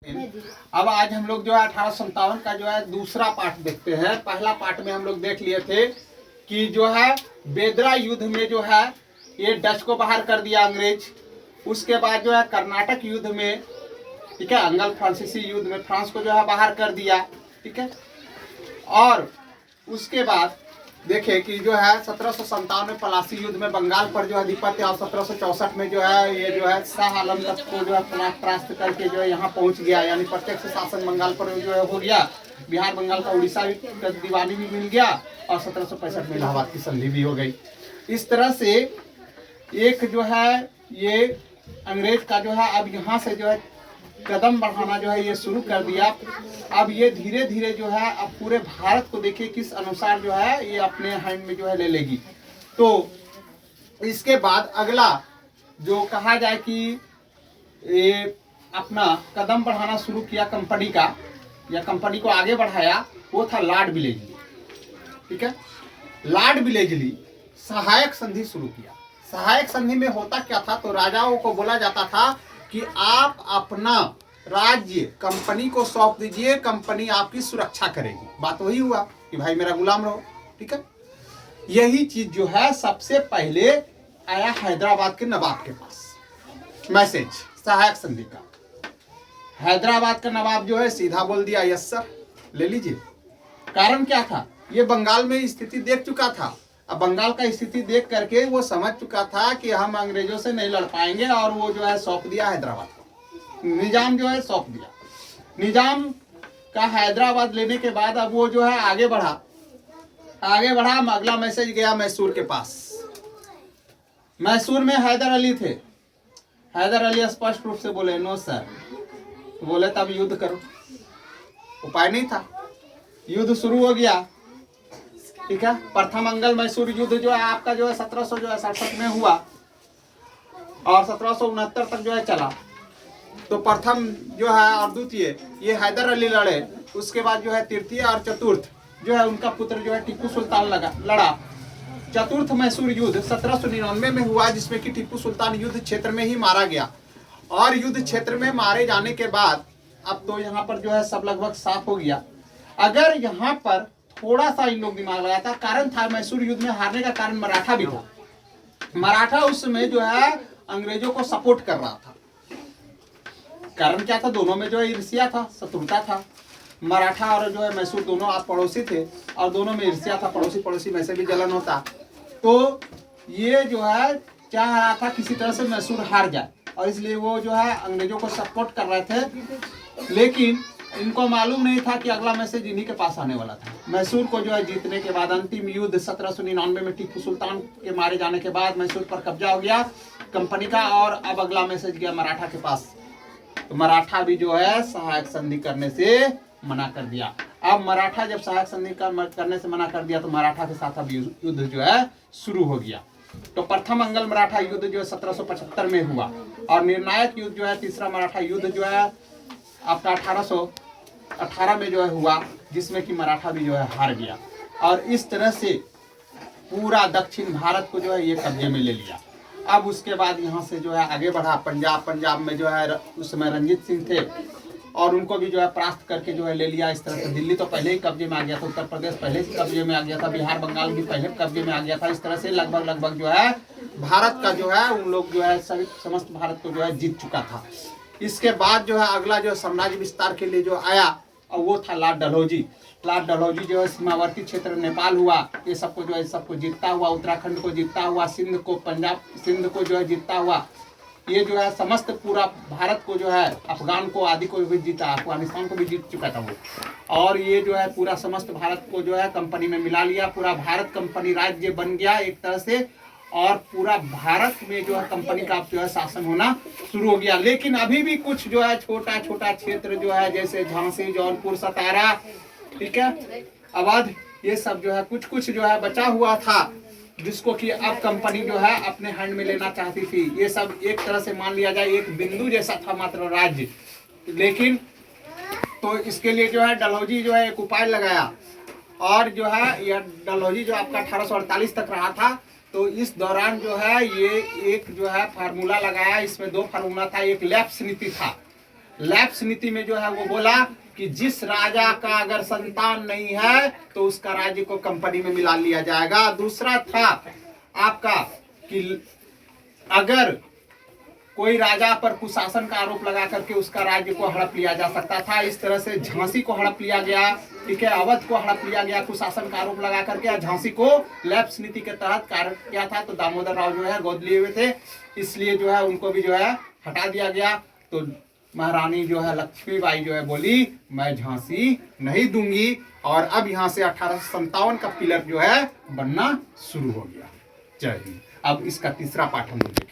अब आज हम लोग जो है 1857 का जो है दूसरा पार्ट देखते हैं। पहला पार्ट में हम लोग देख लिए थे कि जो है बेदरा युद्ध में जो है ये डच को बाहर कर दिया अंग्रेज। उसके बाद जो है कर्नाटक युद्ध में, ठीक है, अंगल फ्रांसीसी युद्ध में फ्रांस को जो है बाहर कर दिया, ठीक है। और उसके बाद देखे कि जो है 1757 में पलासी युद्ध में बंगाल पर जो है अधिपत्य, और 1764 में जो है ये जो है शाह आलम तक को जो है परास्त करके जो है यहाँ पहुँच गया, यानी प्रत्यक्ष शासन बंगाल पर जो है हो गया। बिहार बंगाल का उड़ीसा का दीवानी भी मिल गया और 1765 में इलाहाबाद की संधि भी हो गई। इस तरह से एक जो है ये अंग्रेज का जो है अब यहाँ से जो है कदम बढ़ाना जो है ये शुरू कर दिया। अब ये धीरे धीरे जो है अब पूरे भारत को देखिए किस अनुसार जो है ये अपने हैंड में जो है ले लेगी। तो इसके बाद अगला जो कहा जाए कि ये अपना कदम बढ़ाना शुरू किया कंपनी का, या कंपनी को आगे बढ़ाया, वो था लॉर्ड विलेजली, ठीक है। लॉर्ड विलेजली सहायक संधि शुरू किया। सहायक संधि में होता क्या था, तो राजाओं को बोला जाता था कि आप अपना राज्य कंपनी को सौंप दीजिए, कंपनी आपकी सुरक्षा करेगी। बात वही हुआ कि भाई मेरा गुलाम रहो, ठीक है। यही चीज जो है सबसे पहले आया हैदराबाद के नवाब के पास मैसेज सहायक संधि का। हैदराबाद का नवाब जो है सीधा बोल दिया यस सर, ले लीजिए। कारण क्या था, ये बंगाल में स्थिति देख चुका था। अब बंगाल का स्थिति देख करके वो समझ चुका था कि हम अंग्रेजों से नहीं लड़ पाएंगे, और वो जो है सौंप दिया हैदराबाद को। निजाम जो है सौंप दिया। निजाम का हैदराबाद लेने के बाद अब वो जो है आगे बढ़ा। अगला मैसेज गया मैसूर के पास। मैसूर में हैदर अली थे। हैदर अली स्पष्ट रूप से बोले नो सर। बोले तब युद्ध करो। उपाय नहीं था, युद्ध शुरू हो गया, ठीक है। प्रथम अंगल मैसूर युद्ध जो है आपका जो है 1767 में हुआ और 1769 तक जो है चला। तो प्रथम जो है और द्वितीय ये हैदर अली लड़े। उसके बाद जो है तृतीय और चतुर्थ जो है उनका पुत्र जो है टीपू सुल्तान लड़ा। चतुर्थ मैसूर युद्ध 1799 में हुआ, जिसमें कि टीपू सुल्तान युद्ध क्षेत्र में ही मारा गया। और युद्ध क्षेत्र में मारे जाने के बाद अब तो यहाँ पर जो है सब लगभग साफ हो गया। अगर यहाँ पर थोड़ा सा इन लोग दिमाग लगाया था, कारण था मैसूर युद्ध में हारने का कारण मराठा भी था। मराठा उस समय जो है अंग्रेजों को सपोर्ट कर रहा था। कारण क्या था, दोनों में जो है ईर्ष्या था, शत्रुता था। मराठा और जो है मैसूर दोनों आप पड़ोसी थे और दोनों में ईर्ष्या था, पड़ोसी पड़ोसी में से भी जलन होता। तो ये जो है चाह रहा था किसी तरह से मैसूर हार जाए, और इसलिए वो जो है अंग्रेजों को सपोर्ट कर रहे थे। लेकिन इनको मालूम नहीं था कि अगला मैसेज इन्हीं के पास आने वाला था। मैसूर को जो है जीतने के बाद अंतिम युद्ध 1799 में टीपू सुल्तान के मारे जाने के बाद मैसूर पर कब्जा हो गया कंपनी का, और अब अगला मैसेज गया मराठा के पास। तो मराठा भी जो है सहायक संधि करने से मना कर दिया। अब मराठा जब सहायक संधि करने से मना कर दिया तो मराठा के साथ अब युद्ध जो है शुरू हो गया। तो प्रथम अंगल मराठा युद्ध जो है 1775 में हुआ, और निर्णायक युद्ध जो है तीसरा मराठा युद्ध जो है आपका 1818 में जो है हुआ, जिसमें कि मराठा भी जो है हार गया। और इस तरह से पूरा दक्षिण भारत को जो है ये कब्जे में ले लिया। अब उसके बाद यहाँ से जो है आगे बढ़ा पंजाब में जो है उस समय रंजीत सिंह थे, और उनको भी जो है परास्त करके जो है ले लिया। इस तरह से दिल्ली तो पहले ही कब्जे में आ गया था, उत्तर प्रदेश पहले ही कब्जे में आ गया था, बिहार बंगाल भी पहले कब्जे में आ गया था। इस तरह से लगभग जो है भारत का जो है उन लोग जो है सभी समस्त भारत को जो है जीत चुका था। इसके बाद जो है अगला जो साम्राज्य विस्तार के लिए जो आया, और वो था लॉर्ड डलहौजी। लॉर्ड डलहौजी जो है सीमावर्ती क्षेत्र नेपाल हुआ, ये सबको जो है सबको जीतता हुआ, उत्तराखंड को जीतता हुआ, सिंध को, पंजाब सिंध को जो है जीतता हुआ, ये जो है समस्त पूरा भारत को जो है अफगान को आदि को भी जीता, अफगानिस्तान को भी जीत चुका था वो। और ये जो है पूरा समस्त भारत को जो है कंपनी में मिला लिया। पूरा भारत कंपनी राज्य बन गया एक तरह से, और पूरा भारत में जो है कंपनी का जो है शासन होना शुरू हो गया। लेकिन अभी भी कुछ जो है छोटा छोटा क्षेत्र जो है जैसे झांसी, जौनपुर, सतारा, ठीक है, अवध, ये सब जो है कुछ जो है बचा हुआ था, जिसको कि अब कंपनी जो है अपने हैंड में लेना चाहती थी। ये सब एक तरह से मान लिया जाए एक बिंदु जैसा था मात्र राज्य। लेकिन तो इसके लिए जो है डलहौजी जो है एक उपाय लगाया, और जो है यह डलहौजी जो आपका 1848 तक रहा था। तो इस दौरान जो है ये एक जो है फार्मूला लगाया। इसमें दो फार्मूला था, एक लैप्स नीति था। लैप्स नीति में जो है वो बोला कि जिस राजा का अगर संतान नहीं है तो उसका राज्य को कंपनी में मिला लिया जाएगा। दूसरा था आपका कि अगर कोई राजा पर कुशासन का आरोप लगा करके उसका राज्य को हड़प लिया जा सकता था। इस तरह से झांसी को हड़प लिया गया, ठीक है, अवध को हड़प लिया गया कुशासन का आरोप लगा करके। झांसी को लैप्स नीति के तहत कार्य किया था, तो दामोदर राव जो है गोद लिए हुए थे, इसलिए जो है उनको भी जो है हटा दिया गया। तो महारानी जो है लक्ष्मीबाई जो है बोली मैं झांसी नहीं दूंगी, और अब यहाँ से 1857 का पिलर जो है बनना शुरू हो गया। जय हिंद। अब इसका तीसरा पाठ हम लोग